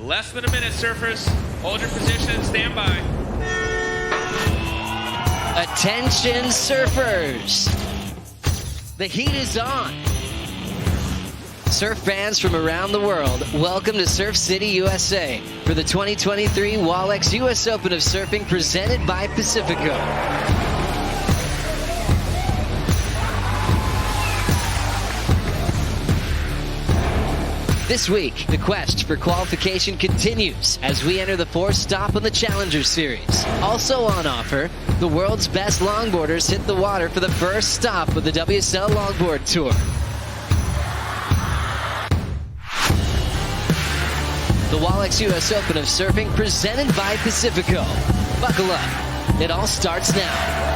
Less than a minute, surfers. Hold your position and stand by. Attention, surfers. The heat is on. Surf fans from around the world, welcome to Surf City, USA for the 2023 Wallex US Open of Surfing presented by Pacifico. This week, the quest for qualification continues as we enter the fourth stop on the Challenger Series. Also on offer, the world's best longboarders hit the water for the first stop of the WSL Longboard Tour. The Wallex US Open of Surfing presented by Pacifico. Buckle up. It all starts now.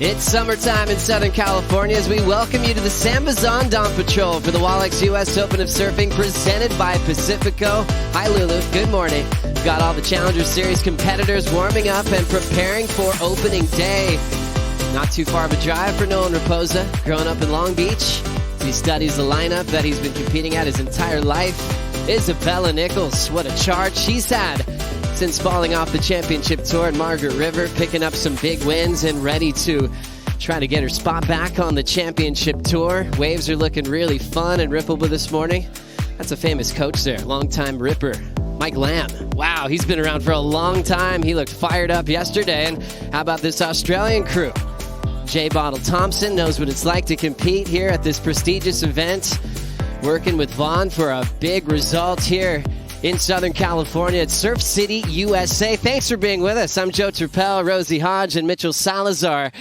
It's summertime in Southern California as we welcome you to the SAMBAZON Dawn Patrol for the Wallex US Open of Surfing presented by Pacifico. Hi Lulu, good morning. We've got all the Challenger Series competitors warming up and preparing for opening day. Not too far of a drive for Nolan Raposa, growing up in Long Beach. He studies the lineup that he's been competing at his entire life. Isabella Nichols, what a charge she's had since falling off the championship tour at Margaret River, picking up some big wins and ready to try to get her spot back on the championship tour. Waves are looking really fun and rippable this morning. That's a famous coach there, longtime ripper, Mike Lamb. Wow, he's been around for a long time. He looked fired up yesterday. And how about this Australian crew? Jay Bottle Thompson knows what it's like to compete here at this prestigious event, working with Vaughn for a big result here in Southern California at Surf City, USA. Thanks for being with us. I'm Joe Turpel, Rosie Hodge, and Mitchell Salazar.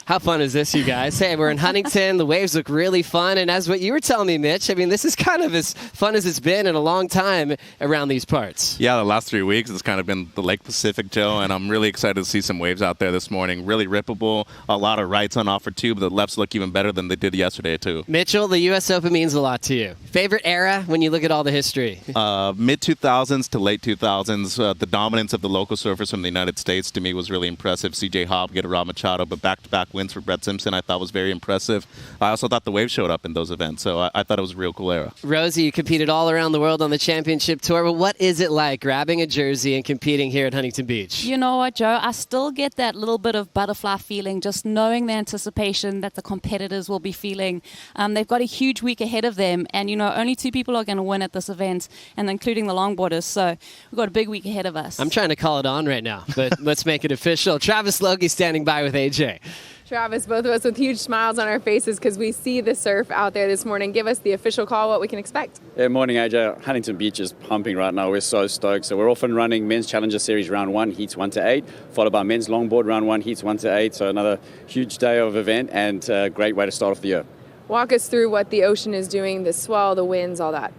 How fun is this, you guys? Hey, we're in Huntington. The waves look really fun. And as what you were telling me, Mitch, I mean, this is kind of as fun as it's been in a long time around these parts. Yeah, the last 3 weeks, it's kind of been the Lake Pacific, Joe, and I'm really excited to see some waves out there this morning. Really rippable. A lot of rights on offer, too, but the lefts look even better than they did yesterday, too. Mitchell, the U.S. Open means a lot to you. Favorite era when you look at all the history? Mid-2000s to late 2000s. The dominance of the local surfers from the United States, to me, was really impressive. C.J. Hobgett, Rob Machado, but back-to-back wins for Brett Simpson I thought was very impressive. I also thought the waves showed up in those events, so I thought it was a real cool era. Rosie, you competed all around the world on the championship tour, but what is it like grabbing a jersey and competing here at Huntington Beach? You know what, Joe? I still get that little bit of butterfly feeling just knowing the anticipation that the competitors will be feeling. They've got a huge week ahead of them, and you know, only 2 people are going to win at this event, and including the longboarders, so we've got a big week ahead of us. I'm trying to call it on right now, but let's make it official. Travis Logie standing by with AJ. Travis, both of us with huge smiles on our faces because we see the surf out there this morning. Give us the official call, what we can expect. Yeah, morning, AJ. Huntington Beach is pumping right now. We're so stoked. So we're off and running Men's Challenger Series Round 1, Heats 1 to 8, followed by Men's Longboard Round 1, Heats 1 to 8. So another huge day of event and a great way to start off the year. Walk us through what the ocean is doing, the swell, the winds, all that.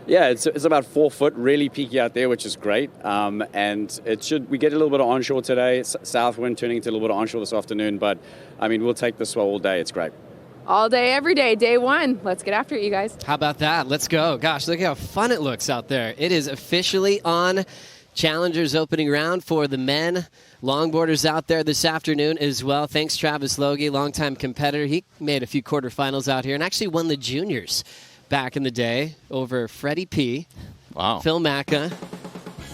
Yeah, it's about 4 foot, really peaky out there, which is great. And we get a little bit of onshore today, south wind turning into a little bit of onshore this afternoon. But, I mean, we'll take the swell all day. It's great. All day, every day, day one. Let's get after it, you guys. How about that? Let's go. Gosh, look how fun it looks out there. It is officially on. Challengers opening round for the men. Longboarders out there this afternoon as well. Thanks, Travis Logie, longtime competitor. He made a few quarterfinals out here and actually won the juniors back in the day over Freddie P. Wow. Phil Macca,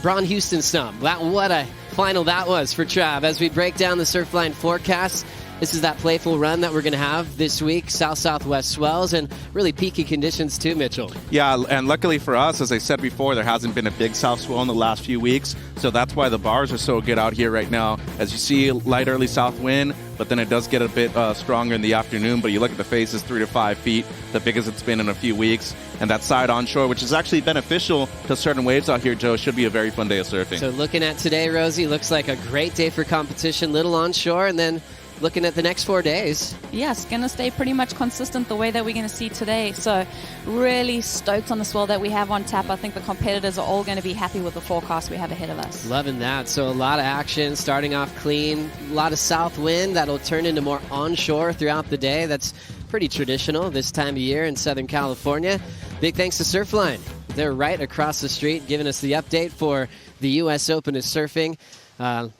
Braun Houston Stump. What a final that was for Trav. As we break down the Surfline forecast, this is that playful run that we're going to have this week. South-southwest swells and really peaky conditions too, Mitchell. Yeah, and luckily for us, as I said before, there hasn't been a big south swell in the last few weeks. So that's why the bars are so good out here right now. As you see, light early south wind, but then it does get a bit stronger in the afternoon. But you look at the faces, 3 to 5 feet, the biggest it's been in a few weeks. And that side onshore, which is actually beneficial to certain waves out here, Joe, should be a very fun day of surfing. So looking at today, Rosie, looks like a great day for competition. Little onshore, and then looking at the next 4 days. Yeah, it's going to stay pretty much consistent the way that we're going to see today. So really stoked on the swell that we have on tap. I think the competitors are all going to be happy with the forecast we have ahead of us. Loving that. So a lot of action, starting off clean, a lot of south wind that'll turn into more onshore throughout the day. That's pretty traditional this time of year in Southern California. Big thanks to Surfline. They're right across the street giving us the update for the U.S. Open of Surfing.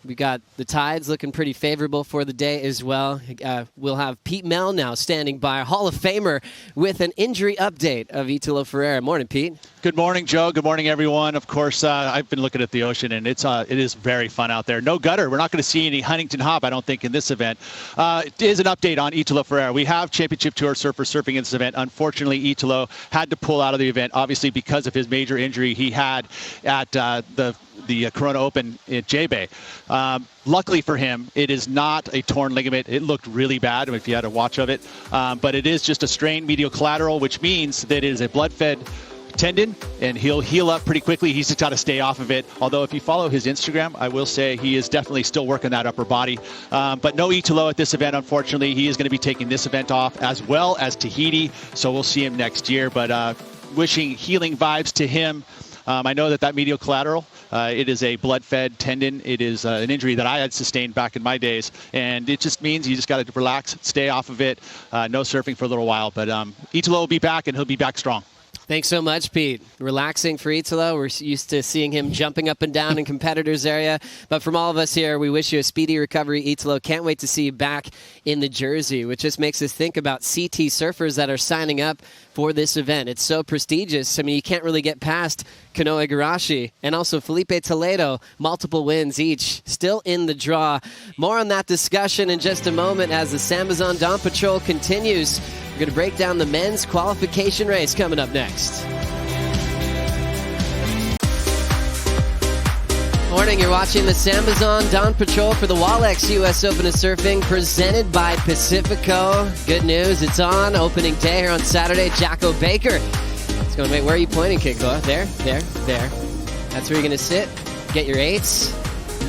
We got the tides looking pretty favorable for the day as well. We'll have Pete Mel now standing by, Hall of Famer, with an injury update of Italo Ferreira. Morning, Pete. Good morning, Joe. Good morning, everyone. Of course, I've been looking at the ocean, and it is very fun out there. No gutter. We're not going to see any Huntington hop, I don't think, in this event. It is an update on Italo Ferreira. We have Championship Tour surfers surfing in this event. Unfortunately, Italo had to pull out of the event, obviously because of his major injury he had at the Corona Open at J-Bay. Luckily for him, it is not a torn ligament. It looked really bad if you had a watch of it. But it is just a strained medial collateral, which means that it is a blood-fed tendon, and he'll heal up pretty quickly. He's just got to stay off of it. Although if you follow his Instagram, I will say he is definitely still working that upper body. But no Italo at this event, unfortunately. He is going to be taking this event off as well as Tahiti, so we'll see him next year. But wishing healing vibes to him. I know that medial collateral, it is a blood-fed tendon. It is an injury that I had sustained back in my days, and it just means you just got to relax, stay off of it, no surfing for a little while. But Italo will be back, and he'll be back strong. Thanks so much, Pete. Relaxing for Italo. We're used to seeing him jumping up and down in competitors' area. But from all of us here, we wish you a speedy recovery, Italo. Can't wait to see you back in the jersey, which just makes us think about CT surfers that are signing up for this event. It's so prestigious. I mean, you can't really get past Kanoa Igarashi and also Felipe Toledo, multiple wins each, still in the draw. More on that discussion in just a moment as the SAMBAZON Dawn Patrol continues. We're going to break down the men's qualification race coming up next. Morning, you're watching the SAMBAZON Dawn Patrol for the Wallex U.S. Open of Surfing, presented by Pacifico. Good news, it's on opening day here on Saturday. Jacko Baker. It's going to make, where are you pointing, Kigbo? There. That's where you're going to sit, get your eights,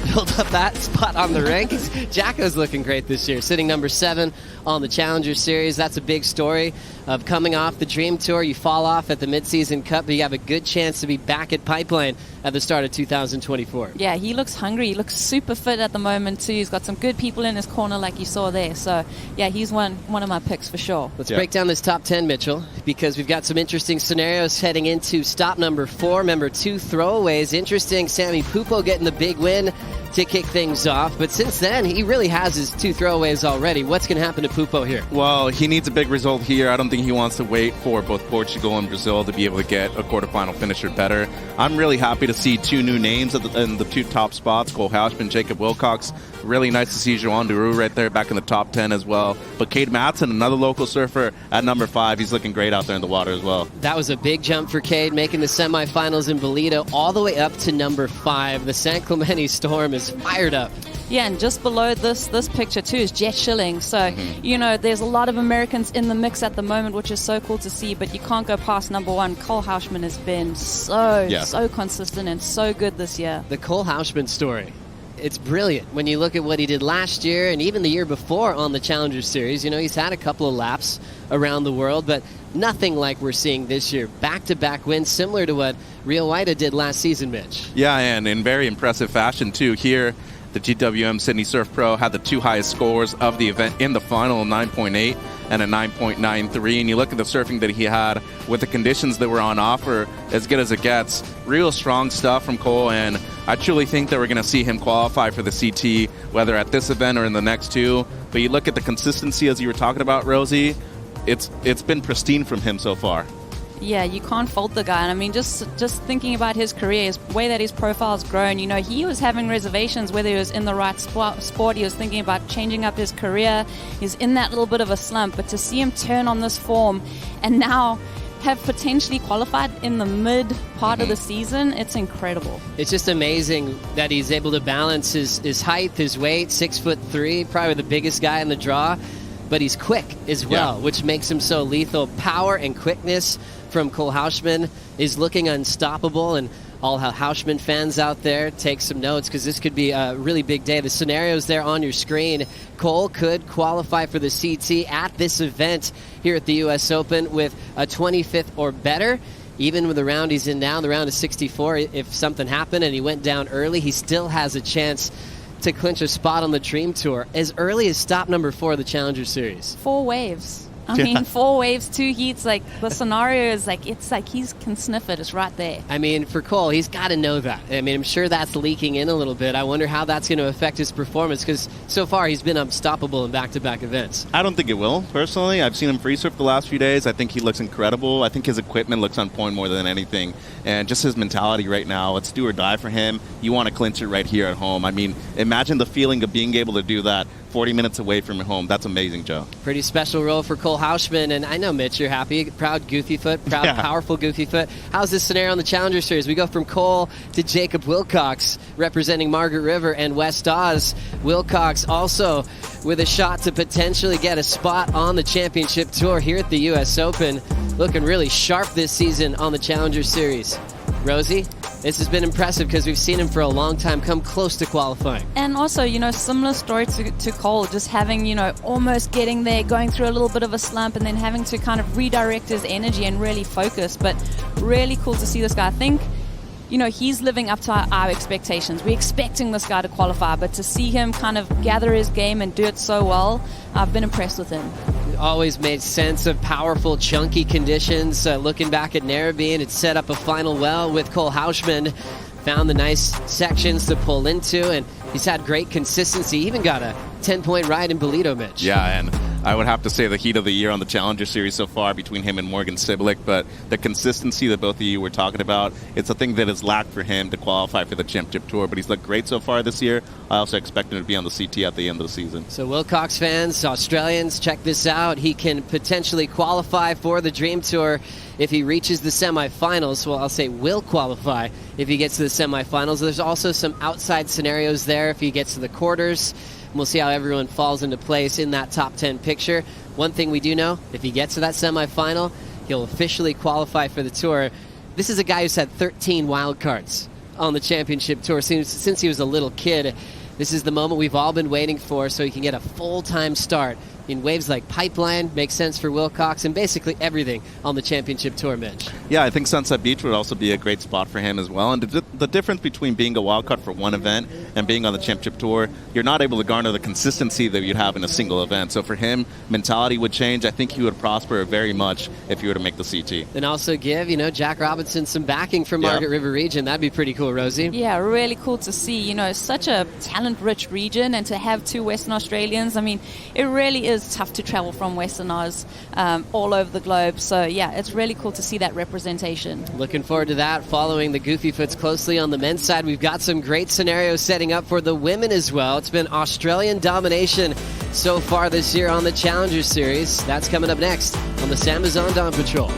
build up that spot on the rank. Jacko's looking great this year, sitting number 7 on the Challenger Series. That's a big story of coming off the Dream Tour. You fall off at the Mid-Season Cup, but you have a good chance to be back at Pipeline at the start of 2024. Yeah, he looks hungry. He looks super fit at the moment, too. He's got some good people in his corner like you saw there. So, yeah, he's one of my picks for sure. Let's break down this top 10, Mitchell, because we've got some interesting scenarios heading into stop number 4. Remember, 2 throwaways. Interesting, Sammy Pupo getting the big win to kick things off. But since then, he really has his 2 throwaways already. What's going to happen to Pupo here? Well, he needs a big result here. I don't think he wants to wait for both Portugal and Brazil to be able to get a quarterfinal finish or better. I'm really happy to see 2 new names in the 2 top spots, Cole Houshman, Jacob Wilcox. Really nice to see Joan Duru right there back in the top 10 as well. But Cade Matson, another local surfer at number 5. He's looking great out there in the water as well. That was a big jump for Cade, making the semifinals in Bolito all the way up to number 5. The San Clemente Storm is fired up. Yeah, and just below this picture, too, is Jet Schilling. So, you know, there's a lot of Americans in the mix at the moment, which is so cool to see, but you can't go past number 1. Cole Houshman has been so consistent and so good this year. The Cole Houshman story. It's brilliant when you look at what he did last year and even the year before on the Challenger Series. You know, he's had a couple of laps around the world, but nothing like we're seeing this year. Back-to-back wins, similar to what Rio Waida did last season, Mitch. Yeah, and in very impressive fashion, too. Here, the GWM Sydney Surf Pro had the 2 highest scores of the event in the final, 9.8 and a 9.93. And you look at the surfing that he had with the conditions that were on offer, as good as it gets. Real strong stuff from Cole, and I truly think that we're going to see him qualify for the CT, whether at this event or in the next 2. But you look at the consistency, as you were talking about, Rosie, it's been pristine from him so far. Yeah, you can't fault the guy. And I mean, just thinking about his career, his way that his profile's grown, you know, he was having reservations whether he was in the right sport. He was thinking about changing up his career. He's in that little bit of a slump. But to see him turn on this form and now have potentially qualified in the mid part of the season, it's incredible. It's just amazing that he's able to balance his height, his weight, 6'3", probably the biggest guy in the draw. But he's quick as well, which makes him so lethal. Power and quickness from Cole Houshman is looking unstoppable. And all Hausman fans out there, take some notes because this could be a really big day. The scenarios there on your screen. Cole could qualify for the CT at this event here at the U.S. Open with a 25th or better. Even with the round he's in now, the round of 64, if something happened and he went down early, he still has a chance to clinch a spot on the Dream Tour as early as stop number 4 of the Challenger Series. 4 waves. I mean, 4 waves, 2 heats, like the scenario is like, it's like he can sniff it. It's right there. I mean, for Cole, he's got to know that. I mean, I'm sure that's leaking in a little bit. I wonder how that's going to affect his performance because so far he's been unstoppable in back-to-back events. I don't think it will, personally. I've seen him free surf the last few days. I think he looks incredible. I think his equipment looks on point more than anything. And just his mentality right now, it's do or die for him. You want to clinch it right here at home. I mean, imagine the feeling of being able to do that 40 minutes away from your home. That's amazing, Joe. Pretty special role for Cole Hausman. And I know, Mitch, you're happy. Proud goofy foot. Proud, powerful goofy foot. How's this scenario on the Challenger Series? We go from Cole to Jacob Wilcox representing Margaret River and West Oz. Wilcox also with a shot to potentially get a spot on the championship tour here at the U.S. Open. Looking really sharp this season on the Challenger Series. Rosie, this has been impressive because we've seen him for a long time come close to qualifying. And also, similar story to Cole, just having, almost getting there, going through a little bit of a slump and then having to kind of redirect his energy and really focus. But really cool to see this guy. I think, he's living up to our expectations. We're expecting this guy to qualify, but to see him kind of gather his game and do it so well, I've been impressed with him. Always made sense of powerful, chunky conditions. Looking back at Narrabeen, it set up a final well with Cole Hausman. Found the nice sections to pull into, and he's had great consistency. He even got a 10-point ride in Bolito, Mitch. Yeah, and I would have to say the heat of the year on the Challenger Series so far between him and Morgan Siblick, but the consistency that both of you were talking about, it's a thing that has lacked for him to qualify for the Championship Tour, but he's looked great so far this year. I also expect him to be on the CT at the end of the season. So Wilcox fans, Australians, check this out. He can potentially qualify for the Dream Tour if he reaches the semifinals. Well, I'll say will qualify if he gets to the semifinals. There's also some outside scenarios there if he gets to the quarters. We'll see how everyone falls into place in that top 10 picture. One thing we do know, if he gets to that semifinal, he'll officially qualify for the tour. This is a guy who's had 13 wild cards on the championship tour since he was a little kid. This is the moment we've all been waiting for so he can get a full-time start in waves like Pipeline. Makes sense for Wilcox and basically everything on the championship tour, Mitch. Yeah, I think Sunset Beach would also be a great spot for him as well. And the difference between being a wildcard for one event and being on the championship tour, you're not able to garner the consistency that you'd have in a single event. So for him, mentality would change. I think he would prosper very much if he were to make the CT. And also give, Jack Robinson some backing from Margaret River region. That'd be pretty cool, Rosie. Yeah, really cool to see. Such a talent-rich region, and to have 2 Western Australians. I mean, it really is tough to travel from Western Oz all over the globe. So, yeah, it's really cool to see that representation. Looking forward to that. Following the Goofy Foots closely on the men's side, we've got some great scenarios setting up for the women as well. It's been Australian domination so far this year on the Challenger Series. That's coming up next on the SAMBAZON Dawn Patrol.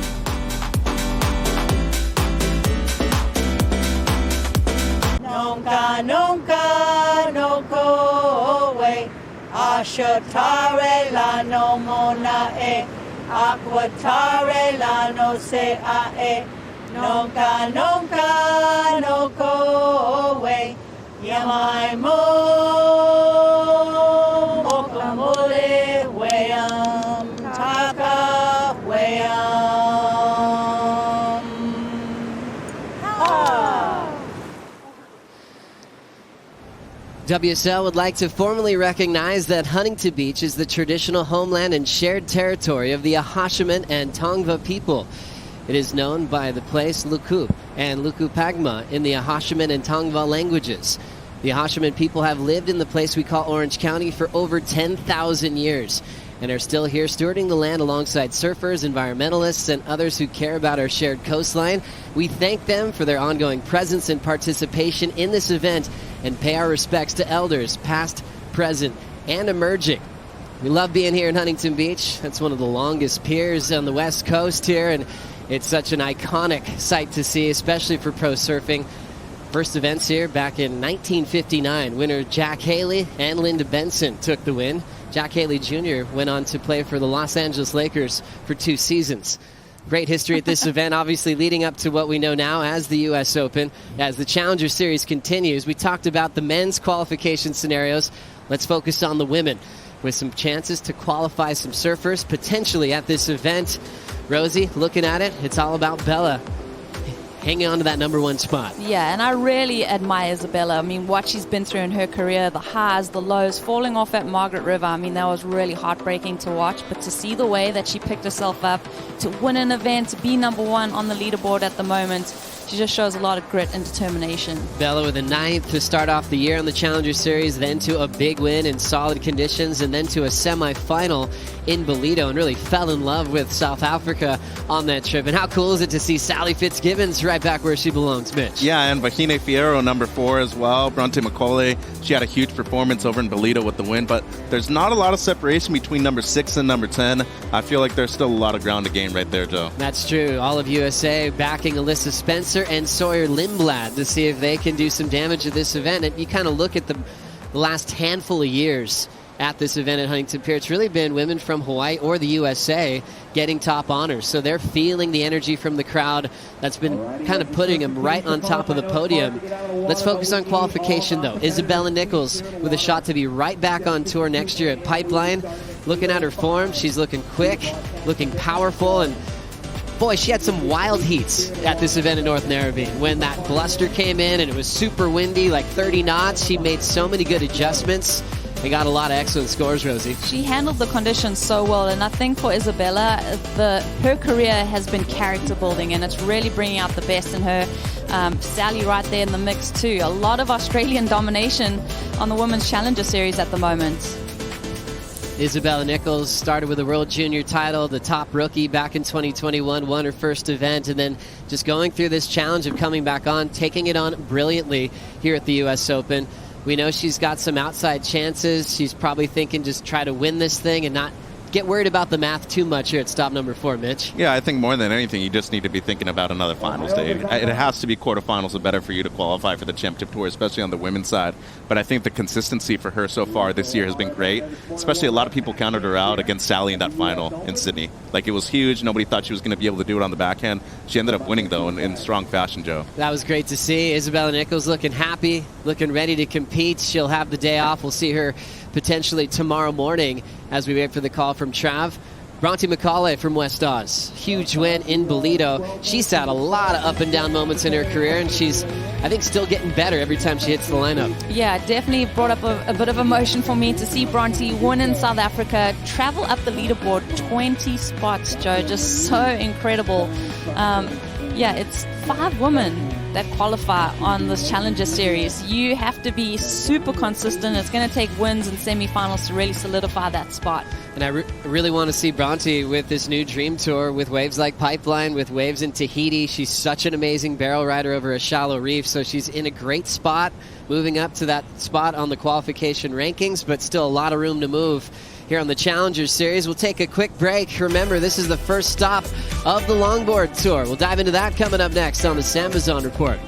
Nunca, nunca, no go away. Ashatare la no mona e. Aquatare la no se a e. Nunca, nunca, no go away. Yamai mo, mokamole, weyam, taka, weyam. WSL would like to formally recognize that Huntington Beach is the traditional homeland and shared territory of the Ahashiman and Tongva people. It is known by the place Lukup and Lukupagma in the Ahashiman and Tongva languages. The Ahashiman people have lived in the place we call Orange County for over 10,000 years and are still here stewarding the land alongside surfers, environmentalists, and others who care about our shared coastline. We thank them for their ongoing presence and participation in this event and pay our respects to elders, past, present, and emerging. We love being here in Huntington Beach. That's one of the longest piers on the west coast here, and it's such an iconic sight to see, especially for pro surfing. First events here back in 1959. Winner Jack Haley and Linda Benson took the win. Jack Haley Jr. went on to play for the Los Angeles Lakers for 2 seasons. Great history at this event, obviously leading up to what we know now as the U.S. Open. As the Challenger Series continues, we talked about the men's qualification scenarios. Let's focus on the women with some chances to qualify some surfers potentially at this event. Rosie, looking at it, it's all about Bella hanging on to that number one spot. Yeah, and I really admire Isabella. I mean, what she's been through in her career, the highs, the lows, falling off at Margaret River, I mean, that was really heartbreaking to watch. But to see the way that she picked herself up, to win an event, to be number one on the leaderboard at the moment, she just shows a lot of grit and determination. Bella with a 9th to start off the year on the Challenger Series, then to a big win in solid conditions, and then to a semifinal in Bolito, and really fell in love with South Africa on that trip. And how cool is it to see Sally Fitzgibbons right back where she belongs, Mitch? Yeah, and Vahine Fierro, number 4 as well. Bronte McCauley, she had a huge performance over in Bolito with the win, but there's not a lot of separation between number 6 and number 10. I feel like there's still a lot of ground to gain right there, Joe. That's true. All of USA backing Alyssa Spencer and Sawyer Lindblad to see if they can do some damage at this event. And you kind of look at the last handful of years at this event at Huntington Pier, it's really been women from Hawaii or the USA getting top honors. So they're feeling the energy from the crowd that's been kind of putting them right on top of the podium. Let's focus on qualification, though. Isabella Nichols with a shot to be right back on tour next year at Pipeline. Looking at her form, she's looking quick, looking powerful, and boy, she had some wild heats at this event in North Narrabeen. When that bluster came in and it was super windy, like 30 knots, she made so many good adjustments. They got a lot of excellent scores, Rosie. She handled the conditions so well, and I think for Isabella, her career has been character building, and it's really bringing out the best in her. Sally right there in the mix too. A lot of Australian domination on the Women's Challenger Series at the moment. Isabella Nichols started with a World Junior title, the top rookie back in 2021, won her first event, and then just going through this challenge of coming back on, taking it on brilliantly here at the U.S. Open. We know she's got some outside chances. She's probably thinking just try to win this thing and not get worried about the math too much here at stop number 4, Mitch. Yeah, I think more than anything, you just need to be thinking about another finals day. It has to be quarterfinals or better for you to qualify for the Championship Tour, especially on the women's side. But I think the consistency for her so far this year has been great, especially a lot of people counted her out against Sally in that final in Sydney. Like, it was huge. Nobody thought she was going to be able to do it on the backhand. She ended up winning, though, in strong fashion, Joe. That was great to see. Isabella Nichols looking happy, looking ready to compete. She'll have the day off. We'll see her potentially tomorrow morning as we wait for the call from Trav. Bronte McCauley from West Oz. Huge win in Bolito. She's had a lot of up and down moments in her career, and she's, I think, still getting better every time she hits the lineup. Yeah, definitely brought up a bit of emotion for me to see Bronte win in South Africa, travel up the leaderboard 20 spots, Joe. Just so incredible. Yeah, it's 5 women that qualify on this Challenger Series. You have to be super consistent. It's going to take wins and semifinals to really solidify that spot. And I really want to see Bronte with this new Dream Tour, with waves like Pipeline, with waves in Tahiti. She's such an amazing barrel rider over a shallow reef, so she's in a great spot, moving up to that spot on the qualification rankings, but still a lot of room to move here on the Challenger Series. We'll take a quick break. Remember, this is the first stop of the Longboard Tour. We'll dive into that coming up next on the SAMBAZON Report.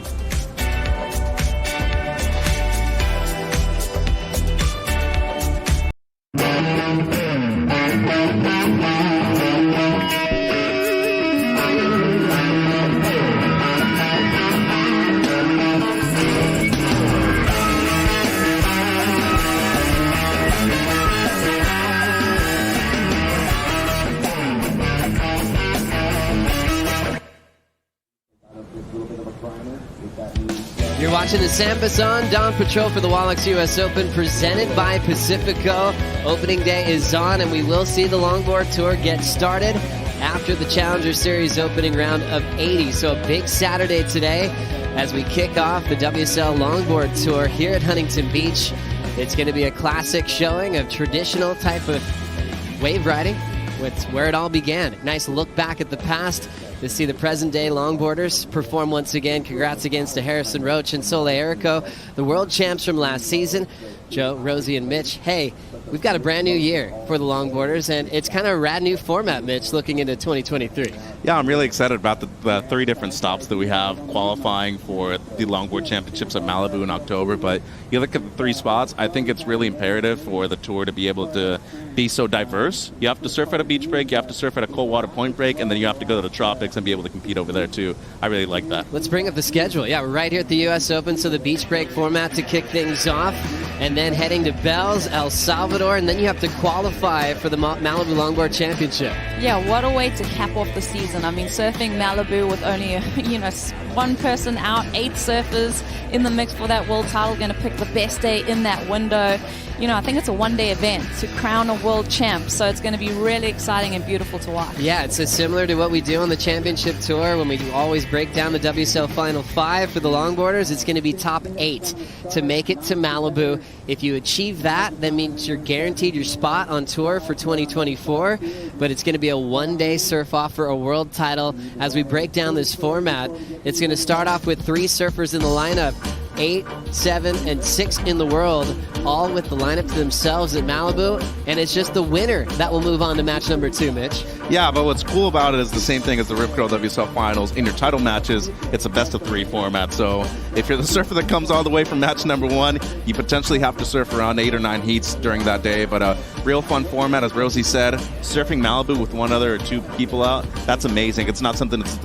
You're watching the SAMBAZON Dawn Patrol for the Wallex US Open, presented by Pacifico. Opening day is on, and we will see the Longboard Tour get started after the Challenger Series opening round of 80. So a big Saturday today as we kick off the WSL Longboard Tour here at Huntington Beach. It's going to be a classic showing of traditional type of wave riding, with where it all began. Nice look back at the past to see the present-day longboarders perform once again. Congrats again to Harrison Roach and Sole Erico, the world champs from last season. Joe, Rosie, and Mitch, hey, we've got a brand new year for the longboarders, and it's kind of a rad new format, Mitch, looking into 2023. Yeah, I'm really excited about the 3 different stops that we have qualifying for the Longboard Championships at Malibu in October. But you look at the 3 spots, I think it's really imperative for the tour to be able to be so diverse. You have to surf at a beach break, you have to surf at a cold water point break, and then you have to go to the tropics and be able to compete over there too. I really like that. Let's bring up the schedule. Yeah, we're right here at the U.S. Open, so the beach break format to kick things off, and then heading to Bells, El Salvador, and then you have to qualify for the Malibu Longboard Championship. Yeah, what a way to cap off the season. I mean, surfing Malibu with only, one person out, 8 surfers in the mix for that world title, going to pick the best day in that window. I think it's a one-day event to crown a world champ, so it's going to be really exciting and beautiful to watch. Yeah, it's similar to what we do on the championship tour when we always break down the WSL Final 5 for the longboarders. It's going to be top 8 to make it to Malibu. If you achieve that means you're guaranteed your spot on tour for 2024, but it's going to be a one-day surf-off for a world title. As we break down this format, it's going to start off with 3 surfers in the lineup, 8, 7, and 6 in the world, all with the lineup to themselves at Malibu, and it's just the winner that will move on to match number 2, Mitch. Yeah, but what's cool about it is the same thing as the Rip Curl WSL Finals. In your title matches, it's a best-of-3 format, so if you're the surfer that comes all the way from match number 1, you potentially have to surf around 8 or 9 heats during that day, but a real fun format, as Rosie said. Surfing Malibu with 1 other or 2 people out, that's amazing. It's not something that's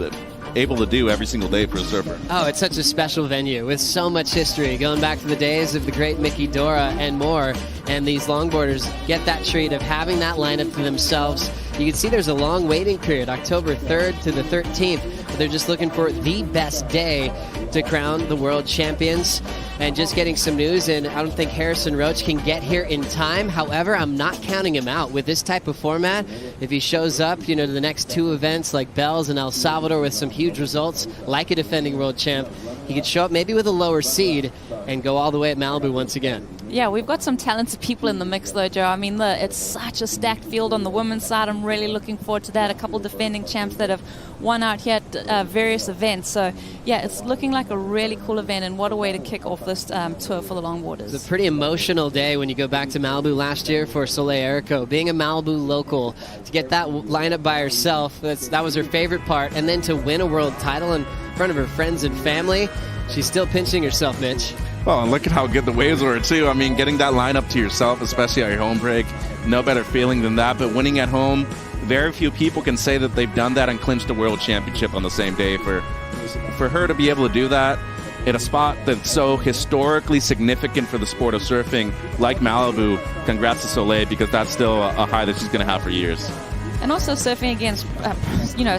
able to do every single day for a surfer. Oh, it's such a special venue with so much history, going back to the days of the great Mickey Dora and more. And these longboarders get that treat of having that lineup to themselves. You can see there's a long waiting period, October 3rd to the 13th. But they're just looking for the best day to crown the world champions. And just getting some news, and I don't think Harrison Roach can get here in time. However, I'm not counting him out with this type of format. If he shows up, to the next 2 events like Bells and El Salvador with some huge results, like a defending world champ, he could show up maybe with a lower seed and go all the way at Malibu once again. Yeah, we've got some talented people in the mix, though, Joe. I mean, it's such a stacked field on the women's side. I'm really looking forward to that. A couple defending champs that have won out here at various events. So, yeah, it's looking like a really cool event, and what a way to kick off this tour for the longboarders. It's a pretty emotional day when you go back to Malibu last year for Soleil Erico. Being a Malibu local, to get that lineup by herself, that was her favorite part. And then to win a world title in front of her friends and family, she's still pinching herself, Mitch. Well, and look at how good the waves were, too. I mean, getting that lineup to yourself, especially at your home break, no better feeling than that. But winning at home, very few people can say that they've done that and clinched a world championship on the same day. For her to be able to do that in a spot that's so historically significant for the sport of surfing, like Malibu, congrats to Soleil, because that's still a high that she's going to have for years. And also surfing against,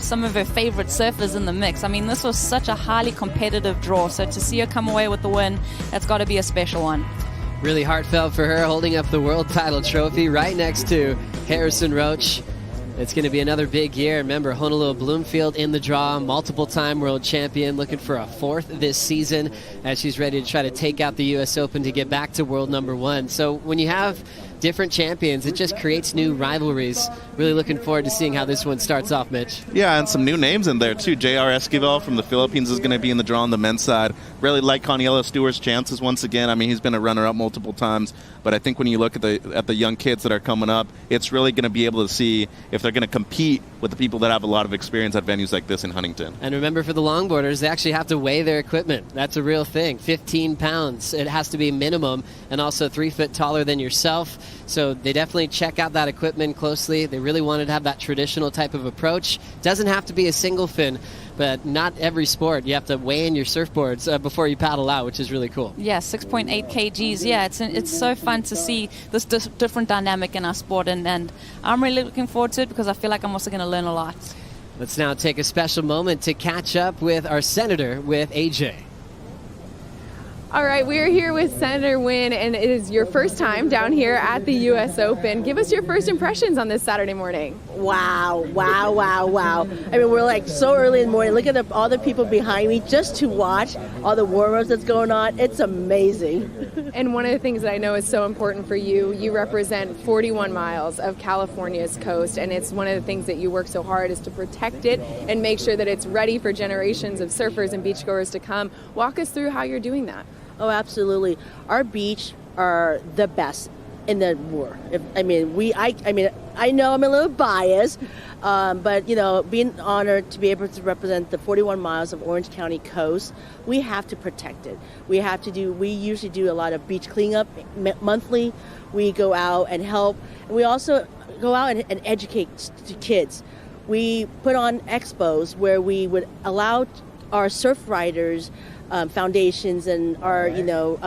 some of her favorite surfers in the mix. I mean, this was such a highly competitive draw, so to see her come away with the win, that's got to be a special one. Really heartfelt for her, holding up the world title trophy right next to Harrison Roach. It's going to be another big year. Remember, Honolulu Bloomfield in the draw, multiple-time world champion, looking for a 4th this season as she's ready to try to take out the U.S. Open to get back to world number 1. So when you have different champions, it just creates new rivalries. Really looking forward to seeing how this one starts off, Mitch. Yeah, and some new names in there, too. J.R. Esquivel from the Philippines is going to be in the draw on the men's side. Really like Coniello Stewart's chances once again. I mean, he's been a runner-up multiple times, but I think when you look at the young kids that are coming up, it's really going to be able to see if they're going to compete with the people that have a lot of experience at venues like this in Huntington. And remember, for the longboarders, they actually have to weigh their equipment. That's a real thing. 15 pounds. It has to be minimum, and also 3 foot taller than yourself. So they definitely check out that equipment closely. They really wanted to have that traditional type of approach. Doesn't have to be a single fin, but not every sport. You have to weigh in your surfboards before you paddle out, which is really cool. Yeah, 6.8 kgs. Yeah, it's so fun to see this different dynamic in our sport, and I'm really looking forward to it because I feel like I'm also going to learn a lot. Let's now take a special moment to catch up with our senator, with AJ. All right, we are here with Senator Wynn, and it is your first time down here at the U.S. Open. Give us your first impressions on this Saturday morning. Wow. I mean, we're like so early in the morning. Look at all the people behind me just to watch all the warm-ups that's going on. It's amazing. And one of the things that I know is so important for you, you represent 41 miles of California's coast, and it's one of the things that you work so hard is to protect it and make sure that it's ready for generations of surfers and beachgoers to come. Walk us through how you're doing that. Oh, absolutely. Our beach are the best. in the war. I know I'm a little biased, but being honored to be able to represent the 41 miles of Orange County coast, we have to protect it. We usually do a lot of beach cleanup monthly. We go out and help. And we also go out and educate the kids. We put on expos where we would allow our surf riders, foundations, and our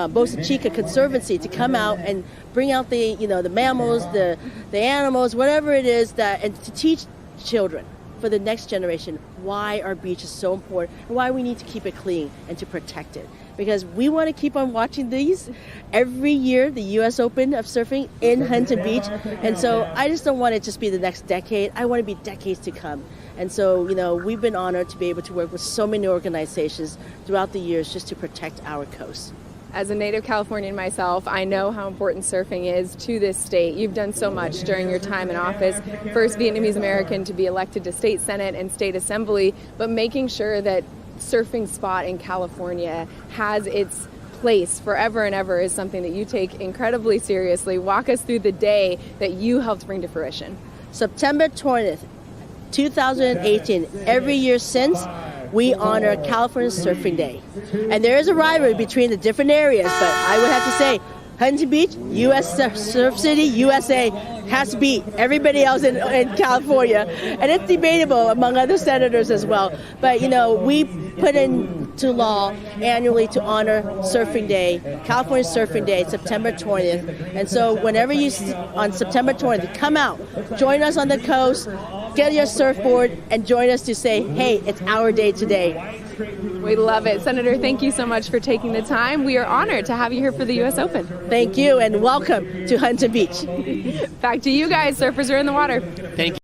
Boca Chica Conservancy to come out and bring out the mammals, the animals, whatever it is, and to teach children for the next generation why our beach is so important and why we need to keep it clean and to protect it. Because we want to keep on watching these every year, the U.S. Open of surfing in Huntington Beach. And so I just don't want it to just be the next decade. I want to be decades to come. And so, we've been honored to be able to work with so many organizations throughout the years just to protect our coast. As a native Californian myself, I know how important surfing is to this state. You've done so much during your time in office. First Vietnamese American to be elected to state senate and state assembly, but making sure that surfing spot in California has its place forever and ever is something that you take incredibly seriously. Walk us through the day that you helped bring to fruition. September 20th, 2018, every year since, we honor California Surfing Day. And there is a rivalry between the different areas, but I would have to say Huntington Beach, U.S. Surf City, USA, has to beat everybody else in California. And it's debatable among other senators as well. But, we put into law annually to honor Surfing Day, California Surfing Day, September 20th. And so whenever on September 20th, come out, join us on the coast, get your surfboard, and join us to say, hey, it's our day today. We love it. Senator, thank you so much for taking the time. We are honored to have you here for the U.S. Open. Thank you, and welcome to Huntington Beach. Back to you guys. Surfers are in the water. Thank you.